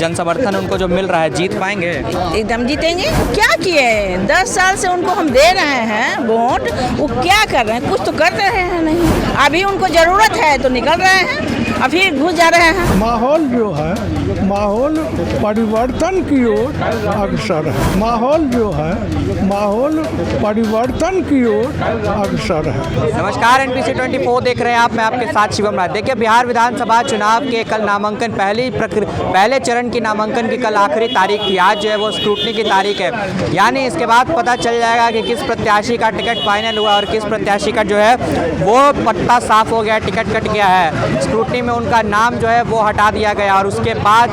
जन समर्थन उनको जो मिल रहा है, जीत पाएंगे? एकदम जीतेंगे। क्या किए 10 साल से उनको हम दे रहे हैं वोट, वो क्या कर रहे हैं? कुछ तो कर रहे हैं नहीं। अभी उनको जरूरत है तो निकल रहे हैं, अभी घुस जा रहे हैं। माहौल जो है, माहौल परिवर्तन की ओर अग्रसर है। माहौल जो है, माहौल परिवर्तन की ओर अग्रसर है। नमस्कार, NPC 24 देख रहे हैं आप। मैं आपके साथ शिवम राज। देखिए, बिहार विधानसभा चुनाव के कल नामांकन पहले चरण की नामांकन की कल आखिरी तारीख थी। आज जो है वो स्क्रूटनी की तारीख है, यानी इसके बाद पता चल जाएगा कि किस प्रत्याशी का टिकट फाइनल हुआ और किस प्रत्याशी का जो है वो पट्टा साफ हो गया, टिकट कट गया है। स्क्रूटनी में उनका नाम जो है वो हटा दिया गया और उसके बाद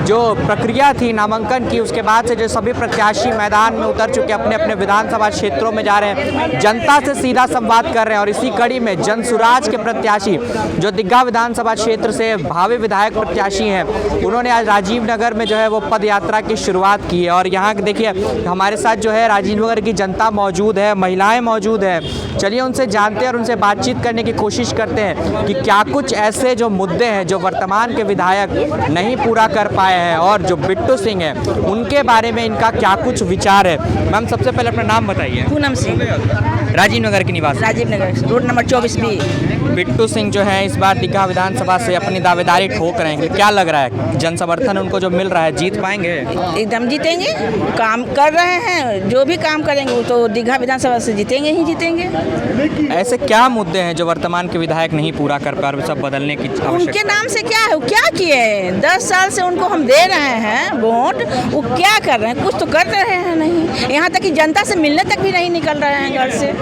जो प्रक्रिया थी नामांकन की, उसके बाद से जो सभी प्रत्याशी मैदान में उतर चुके अपने अपने विधानसभा क्षेत्रों में जा रहे हैं, जनता से सीधा संवाद कर रहे हैं। और इसी कड़ी में जनसुराज के प्रत्याशी जो दिग्गा विधानसभा क्षेत्र से भावी विधायक प्रत्याशी हैं, उन्होंने आज राजीव नगर में जो है वो पद यात्रा की शुरुआत की है। और यहाँ देखिए हमारे साथ जो है राजीव नगर की जनता मौजूद है, महिलाएं मौजूद हैं। चलिए उनसे जानते हैं और उनसे बातचीत करने की कोशिश करते हैं कि क्या कुछ ऐसे जो मुद्दे हैं जो वर्तमान के विधायक नहीं पूरा कर पाए हैं और जो बिट्टू सिंह हैं उनके बारे में इनका क्या कुछ विचार है। मैम, सबसे पहले अपना नाम बताइए। पूनम सिंह, राजीव नगर की निवासी। Rajiv Nagar, road number 24B। Bittu Singh जो है इस बार दिग्गा विधानसभा से अपनी दावेदारी ठोक रहे हैं, क्या लग रहा है? जन समर्थन उनको जो मिल रहा है, जीत पाएंगे? एकदम जीतेंगे। काम कर रहे हैं, जो भी काम करेंगे वो तो दिग्गा विधानसभा से जीतेंगे ही जीतेंगे। ऐसे क्या मुद्दे हैं जो वर्तमान के विधायक नहीं पूरा कर पा रहे, सब बदलने की उनके आवश्यकता? नाम से क्या है? वो क्या किए 10 साल से उनको हम दे रहे हैं वोट, वो क्या कर रहे हैं? कुछ तो कर रहे हैं नहीं। यहाँ तक कि जनता से मिलने तक भी नहीं निकल रहे हैं घर से।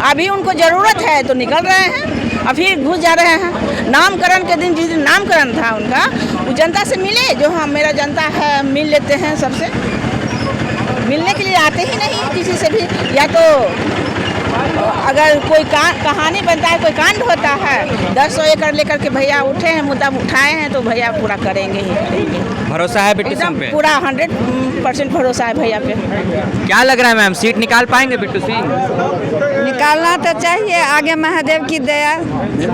अभी उनको जरूरत है तो निकल रहे हैं, अभी घुस जा रहे हैं। नामकरण के दिन, जिस दिन नामकरण था उनका, वो जनता से मिले। जो हाँ मेरा जनता है, मिल लेते हैं सबसे। मिलने के लिए आते ही नहीं किसी से भी। या तो अगर कोई कहानी बनता है, कोई कांड होता है, 10 एकड़ लेकर के भैया उठे हैं, मुद्दा उठाए हैं तो भैया पूरा करेंगे ही। भरोसा है बिट्टू सिंह पे? पूरा 100% भरोसा है भैया पे। क्या लग रहा है मैम, सीट निकाल पाएंगे बिट्टू सिंह? निकालना तो चाहिए, आगे महादेव की दया।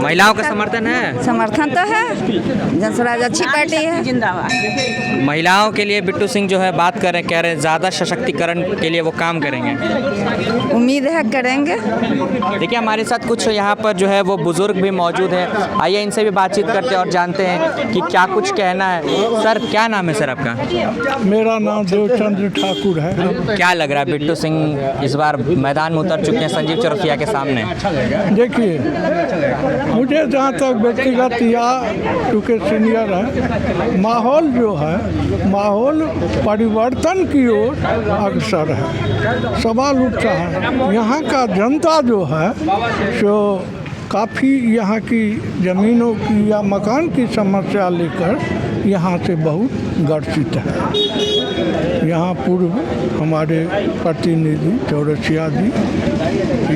महिलाओं का समर्थन है? समर्थन तो है, जनसुराज अच्छी पार्टी है। जिंदाबाद। महिलाओं के लिए बिट्टू सिंह जो है बात कर रहे हैं, कह रहे हैं ज़्यादा सशक्तिकरण के लिए वो काम करेंगे। उम्मीद है करेंगे। देखिए हमारे साथ कुछ यहाँ पर जो है वो बुजुर्ग भी मौजूद हैं, आइए इनसे भी बातचीत करते हैं और जानते हैं कि क्या कुछ कहना है। सर, क्या नाम है सर आपका? मेरा नाम देवचंद्र ठाकुर है। क्या लग रहा है, बिट्टू सिंह इस बार मैदान में उतर चुके हैं संजीव चौरसिया के सामने? देखिए, मुझे जहाँ तक व्यक्तिगत या चूँकि सीनियर है, माहौल जो है, माहौल परिवर्तन की ओर अग्रसर है। सवाल उठता है, यहाँ का जनता जो है जो काफ़ी यहाँ की ज़मीनों की या मकान की समस्या लेकर यहाँ से बहुत ग्रसित है। यहाँ पूर्व हमारे प्रतिनिधि चौरसिया जी,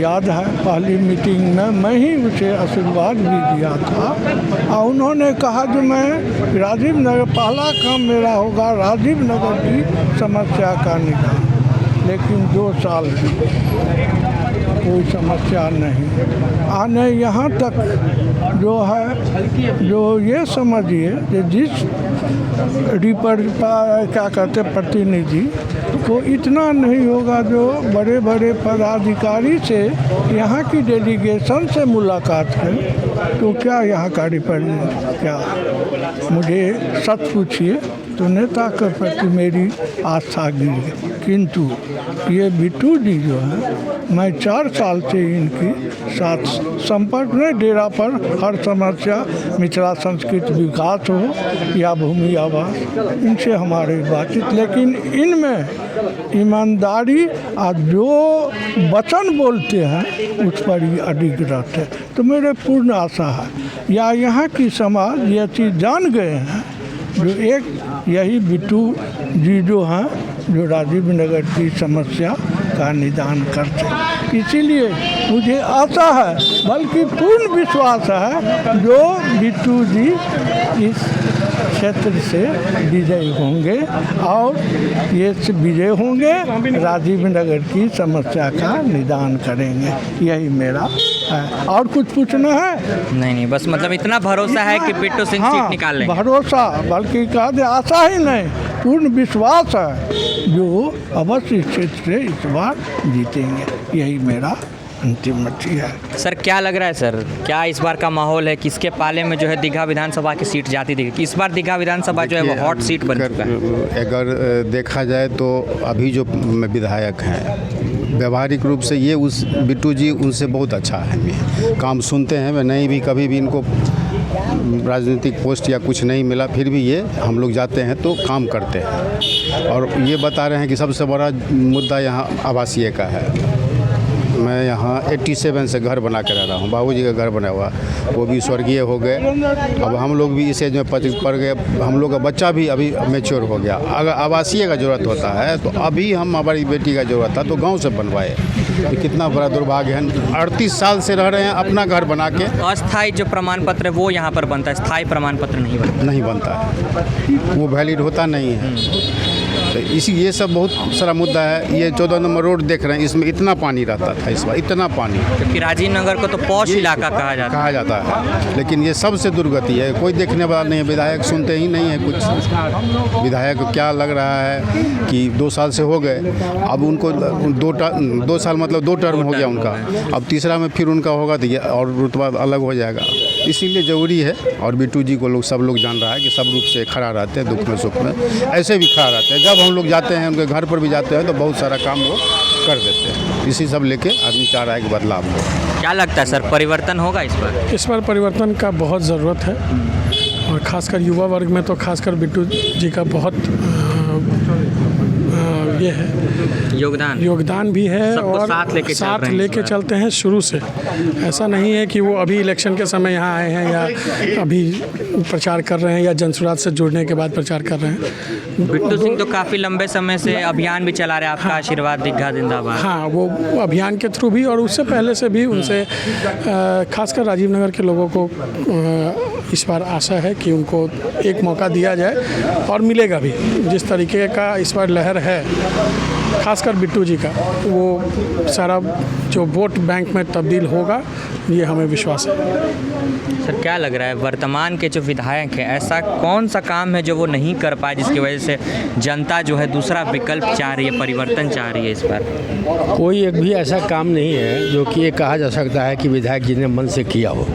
याद है पहली मीटिंग में मैं ही उसे आशीर्वाद भी दिया था और उन्होंने कहा कि मैं राजीव नगर, पहला काम मेरा होगा राजीव नगर की समस्या का निदान। लेकिन 2 साल कोई समस्या नहीं। आने यहाँ तक जो है, जो ये समझिए कि जिस क्या कहते प्रतिनिधि को इतना नहीं होगा जो बड़े बड़े पदाधिकारी से यहाँ की डेलीगेशन से मुलाकात है, तो क्या यहाँ का रिप्रेजेंट क्या? मुझे सच पूछिए तो नेता के प्रति मेरी आस्था गिर गई। किंतु ये बिट्टू जी जो है, मैं 4 साल से इनकी साथ संपर्क में, डेरा पर हर समस्या, मिथिला संस्कृति विकास हो या भूमि आवास, इनसे हमारी बातचीत। लेकिन इनमें ईमानदारी और जो वचन बोलते हैं उस पर ही अडिग रहते हैं। तो मेरे पूर्ण आशा है या यहाँ की समाज ये चीज़ जान गए हैं, जो एक यही बिट्टू जी जो हैं जो राजीव नगर की समस्या का निदान करते हैं। इसीलिए मुझे आशा है, बल्कि पूर्ण विश्वास है, जो बिट्टू जी इस क्षेत्र से विजय होंगे और ये विजय होंगे, राजीव नगर की समस्या का निदान करेंगे। यही मेरा और कुछ पूछना है? नहीं नहीं, बस मतलब इतना भरोसा है कि बिट्टू सिंह सीट निकाल लेंगे। भरोसा बल्कि कहा दे आशा ही नहीं, पूर्ण विश्वास है जो अवश्य इस क्षेत्र से इस बार जीतेंगे। यही मेरा अंतिम मत है। सर क्या लग रहा है सर, क्या इस बार का माहौल है, किसके पाले में जो है दीघा विधानसभा की सीट जाती दिखेगी? इस बार दीघा विधानसभा जो है वो हॉट सीट बन चुका है। अगर देखा जाए तो अभी जो विधायक हैं व्यवहारिक रूप से ये उस बिट्टू जी उनसे बहुत अच्छा है, काम सुनते हैं। मैं नहीं भी कभी भी इनको राजनीतिक पोस्ट या कुछ नहीं मिला, फिर भी ये हम लोग जाते हैं तो काम करते हैं। और ये बता रहे हैं कि सबसे बड़ा मुद्दा यहाँ आवासीय का है। मैं यहाँ 87 से घर बना के रह रहा हूँ, बाबूजी का घर बना हुआ, वो भी स्वर्गीय हो गए। अब हम लोग भी इस एज में पड़ गए, हम लोग का बच्चा भी अभी मैच्योर हो गया। अगर आवासीय का ज़रूरत होता है तो अभी हम हमारी बेटी का ज़रूरत था तो गांव से बनवाए। तो कितना बड़ा दुर्भाग्य है, 38 साल से रह रहे हैं अपना घर बना के। अस्थायी जो प्रमाण पत्र है वो यहाँ पर बनता है, स्थायी प्रमाण पत्र नहीं बनता है, वो वैलिड होता नहीं है। तो इसी ये सब बहुत सारा मुद्दा है। ये 14 नंबर रोड देख रहे हैं, इसमें इतना पानी रहता था, इस बार इतना पानी, क्योंकि राजीव नगर को तो पॉश इलाका कहा जाता है। लेकिन ये सबसे दुर्गति है, कोई देखने वाला नहीं है, विधायक सुनते ही नहीं है कुछ। विधायक को क्या लग रहा है कि 2 साल से हो गए, अब उनको 2 साल मतलब 2 टर्म हो गया उनका, अब तीसरा में फिर उनका होगा तो ये और रुतबा अलग हो जाएगा। इसीलिए ज़रूरी है। और बिट्टू जी को सब लोग जान रहा है कि सब रूप से खड़ा रहते हैं, दुख में सुख में ऐसे भी खड़ा रहते हैं। जब हम लोग जाते हैं उनके घर पर भी जाते हैं तो बहुत सारा काम वो कर देते हैं। इसी सब लेके आदमी चाह रहा है कि बदलाव हो। क्या लगता है सर, परिवर्तन होगा इस बार? इस बार परिवर्तन का बहुत ज़रूरत है, और ख़ासकर युवा वर्ग में तो खासकर बिट्टू जी का बहुत ये है योगदान भी है, और साथ लेके चलते हैं शुरू से। ऐसा नहीं है कि वो अभी इलेक्शन के समय यहाँ आए हैं या अभी प्रचार कर रहे हैं या जनसुराज से जुड़ने के बाद प्रचार कर रहे हैं। बिट्टू सिंह तो काफ़ी लंबे समय से अभियान भी चला रहे हैं, आपका आशीर्वाद दीघा जिंदाबाद। हाँ, वो अभियान के थ्रू भी और उससे पहले से भी उनसे खासकर राजीव नगर के लोगों को इस बार आशा है कि उनको एक मौका दिया जाए, और मिलेगा भी। जिस तरीके का इस बार लहर है खासकर बिट्टू जी का, वो सारा जो वोट बैंक में तब्दील होगा, ये हमें विश्वास है। सर क्या लग रहा है, वर्तमान के जो विधायक हैं ऐसा कौन सा काम है जो वो नहीं कर पाए जिसकी वजह से जनता जो है दूसरा विकल्प चाह रही है, परिवर्तन चाह रही है इस बार? कोई एक भी ऐसा काम नहीं है जो कि ये कहा जा सकता है कि विधायक जी ने मन से किया हो।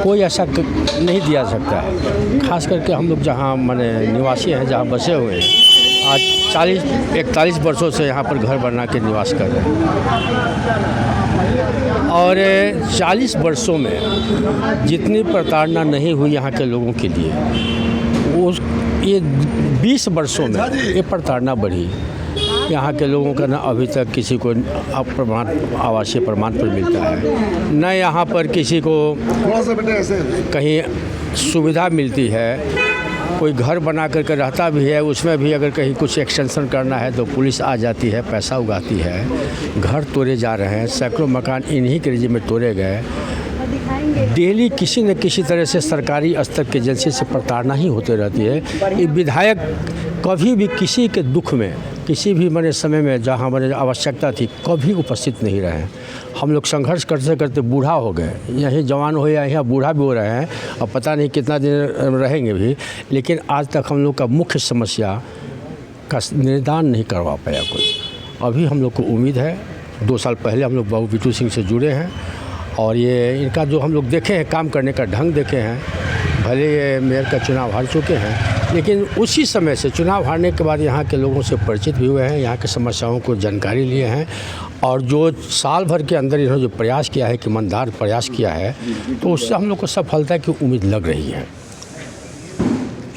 कोई ऐसा नहीं दिया सकता है। खास करके हम लोग जहाँ माने निवासी हैं, जहाँ बसे हुए हैं, आज 40-41 वर्षों से यहाँ पर घर बना के निवास कर रहे हैं, और 40 वर्षों में जितनी प्रताड़ना नहीं हुई यहाँ के लोगों के लिए, वो ये 20 वर्षों में ये प्रताड़ना बढ़ी। यहाँ के लोगों का ना अभी तक किसी को आवासीय प्रमाण पत्र मिलता है, न यहाँ पर किसी को कहीं सुविधा मिलती है। कोई घर बना करके रहता भी है, उसमें भी अगर कहीं कुछ एक्सटेंशन करना है तो पुलिस आ जाती है, पैसा उगाती है। घर तोड़े जा रहे हैं, सैकड़ों मकान इन्हीं के रिजी में तोड़े गए। डेली किसी न किसी तरह से सरकारी स्तर की एजेंसी से प्रताड़ना ही होती रहती है। ये विधायक कभी भी किसी के दुख में, किसी भी मने समय में जहाँ मने आवश्यकता थी, कभी उपस्थित नहीं रहे। हम लोग संघर्ष करते करते बूढ़ा हो गए, यहीं जवान हो या यहाँ बूढ़ा भी हो रहे हैं, अब पता नहीं कितना दिन रहेंगे भी, लेकिन आज तक हम लोग का मुख्य समस्या का निदान नहीं करवा पाया कोई। अभी हम लोग को उम्मीद है, 2 साल पहले हम लोग बाबू बिट्टू सिंह से जुड़े हैं, और ये इनका जो हम लोग देखे हैं काम करने का ढंग देखे हैं। भले ये मेयर का चुनाव हार चुके हैं, लेकिन उसी समय से चुनाव हारने के बाद यहाँ के लोगों से परिचित भी हुए हैं, यहाँ की समस्याओं को जानकारी लिए हैं, और जो साल भर के अंदर इन्होंने जो प्रयास किया है, कि ईमानदार प्रयास किया है, तो उससे हम लोग को सफलता की उम्मीद लग रही है।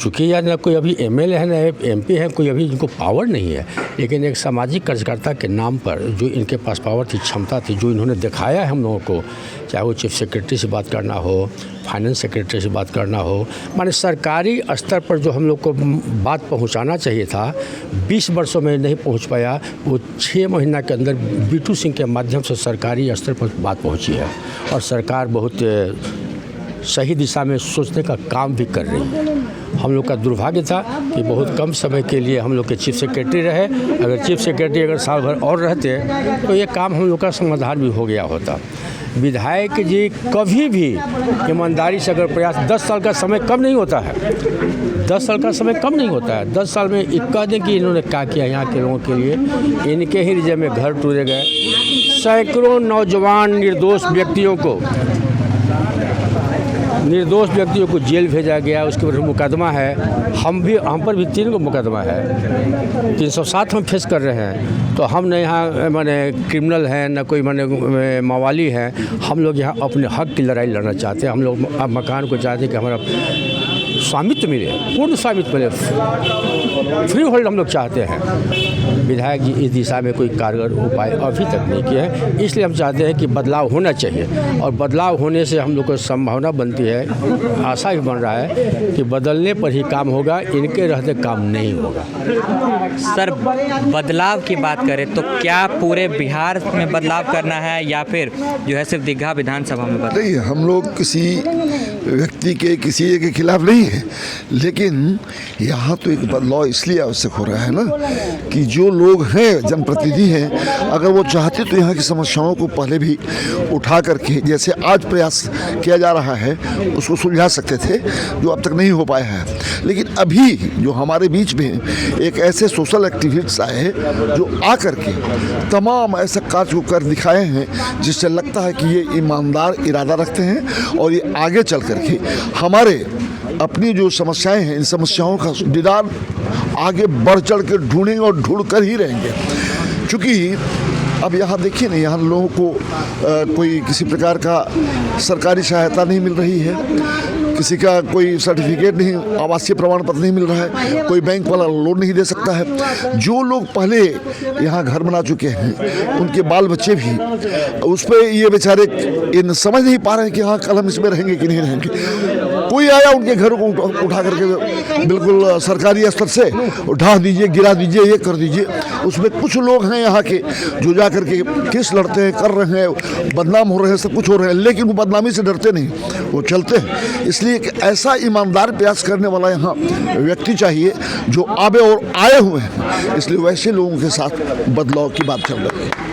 चूँकि यह न कोई अभी एमएलए है न एमपी है, कोई अभी इनको पावर नहीं है, लेकिन एक सामाजिक कार्यकर्ता के नाम पर जो इनके पास पावर थी, क्षमता थी, जो इन्होंने दिखाया है हम लोगों को, चाहे वो चीफ सेक्रेटरी से बात करना हो, फाइनेंस सेक्रेटरी से बात करना हो, माने सरकारी स्तर पर जो हम लोग को बात पहुंचाना चाहिए था, 20 वर्षों में नहीं पहुंच पाया, वो 6 महीना के अंदर बिट्टू सिंह के माध्यम से सरकारी स्तर पर बात पहुंची है, और सरकार बहुत सही दिशा में सोचने का काम भी कर रही है। हम लोग का दुर्भाग्य था कि बहुत कम समय के लिए हम लोग के चीफ सेक्रेटरी रहे। अगर चीफ सेक्रेटरी अगर साल भर और रहते तो ये काम हम लोग का समाधान भी हो गया होता। विधायक जी कभी भी ईमानदारी से अगर प्रयास 10 साल का समय कम नहीं होता है, 10 साल का समय कम नहीं होता है। 10 साल में कह दें कि इन्होंने क्या किया यहाँ के लोगों के लिए। इनके ही रिजय में घर टूटे गए, सैकड़ों नौजवान निर्दोष व्यक्तियों को जेल भेजा गया, उसके ऊपर मुकदमा है। हम पर भी 3 को मुकदमा है, 307 हम फेस कर रहे हैं। तो हम न यहाँ माने क्रिमिनल हैं, न कोई माने मवाली हैं। हम लोग यहाँ अपने हक की लड़ाई लड़ना चाहते हैं। हम लोग अब मकान को चाहते हैं कि हमारा स्वामित्व मिले, पूर्ण स्वामित्व मिले, फ्री होल्ड हम लोग चाहते हैं। विधायक जी इस दिशा में कोई कारगर उपाय अभी तक नहीं किए हैं, इसलिए हम चाहते हैं कि बदलाव होना चाहिए। और बदलाव होने से हम लोग को संभावना बनती है, आशा भी बन रहा है कि बदलने पर ही काम होगा, इनके रहते काम नहीं होगा। सर, बदलाव की बात करें तो क्या पूरे बिहार में बदलाव करना है या फिर जो है सिर्फ दीघा विधानसभा में बदलाव? नहीं, हम लोग किसी व्यक्ति के किसी एक के खिलाफ नहीं है, लेकिन यहाँ तो एक बदलाव इसलिए आवश्यक हो रहा है ना कि जो लोग हैं, जनप्रतिनिधि हैं, अगर वो चाहते तो यहाँ की समस्याओं को पहले भी उठा करके, जैसे आज प्रयास किया जा रहा है, उसको सुलझा सकते थे, जो अब तक नहीं हो पाया है। लेकिन अभी जो हमारे बीच में एक ऐसे सोशल एक्टिविस्ट आए हैं जो आकर के तमाम ऐसे कार्य को कर दिखाए हैं जिससे लगता है कि ये ईमानदार इरादा रखते हैं और ये आगे चल करके हमारे अपनी जो समस्याएं हैं, इन समस्याओं का निदान आगे बढ़ चढ़ के ढूंढेंगे और ढूंढ कर ही रहेंगे। क्योंकि अब यहाँ देखिए ना, यहाँ लोगों को कोई किसी प्रकार का सरकारी सहायता नहीं मिल रही है, किसी का कोई सर्टिफिकेट नहीं, आवासीय प्रमाण पत्र नहीं मिल रहा है, कोई बैंक वाला लोन नहीं दे सकता है। जो लोग पहले यहाँ घर बना चुके हैं, उनके बाल बच्चे भी उस पर ये बेचारे इन समझ नहीं पा रहे हैं कि हाँ कल हम इसमें रहेंगे कि नहीं रहेंगे। कोई आया उनके घर को उठा करके बिल्कुल सरकारी स्तर से ढा दीजिए, गिरा दीजिए, ये कर दीजिए। उसमें कुछ लोग हैं यहाँ के जो जा करके केस लड़ते हैं, कर रहे हैं, बदनाम हो रहे हैं, सब कुछ हो रहे हैं, लेकिन वो बदनामी से डरते नहीं, वो चलते हैं। इसलिए कि ऐसा ईमानदार प्रयास करने वाला यहाँ व्यक्ति चाहिए जो आवे और आए हुए हैं, इसलिए वैसे लोगों के साथ बदलाव की बात चल रही है।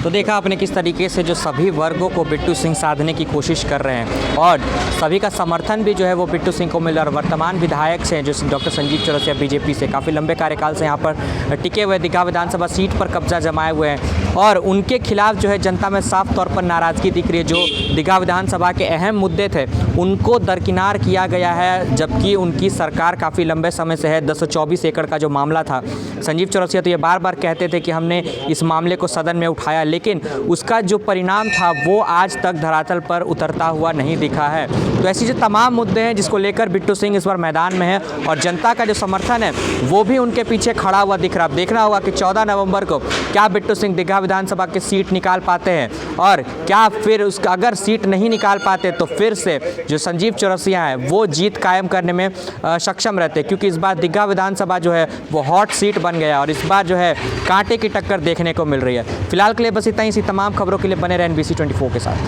तो देखा आपने किस तरीके से जो सभी वर्गों को बिट्टू सिंह साधने की कोशिश कर रहे हैं और सभी का समर्थन भी जो है वो बिट्टू सिंह को मिल रहा है। वर्तमान विधायक से जो डॉक्टर संजीव चौरसिया बीजेपी से काफ़ी लंबे कार्यकाल से यहाँ पर टिके हुए, दीघा विधानसभा सीट पर कब्जा जमाए हुए हैं और उनके खिलाफ जो है जनता में साफ तौर पर नाराज़गी दिख रही है। जो दीघा विधानसभा के अहम मुद्दे थे उनको दरकिनार किया गया है, जबकि उनकी सरकार काफ़ी लंबे समय से है। 224 एकड़ का जो मामला था, संजीव चौरसिया तो ये बार बार कहते थे कि हमने इस मामले को सदन में उठाया, लेकिन उसका जो परिणाम था वो आज तक धरातल पर उतरता हुआ नहीं दिखा है। तो ऐसी जो तमाम मुद्दे हैं जिसको लेकर बिट्टू सिंह इस बार मैदान में है और जनता का जो समर्थन है वो भी उनके पीछे खड़ा हुआ दिख रहा है। देखना होगा कि 14 नवंबर को क्या बिट्टू सिंह दीघा विधानसभा की सीट निकाल पाते हैं और क्या फिर उसका अगर सीट नहीं निकाल पाते तो फिर से जो संजीव चौरसिया है वो जीत कायम करने में सक्षम रहते, क्योंकि इस बार दीघा विधानसभा जो है वो हॉट सीट बन गया और इस बार जो है कांटे की टक्कर देखने को मिल रही है। फिलहाल के लिए बस इतना ही। इसी तमाम खबरों के लिए बने रहें NBC 24 के साथ।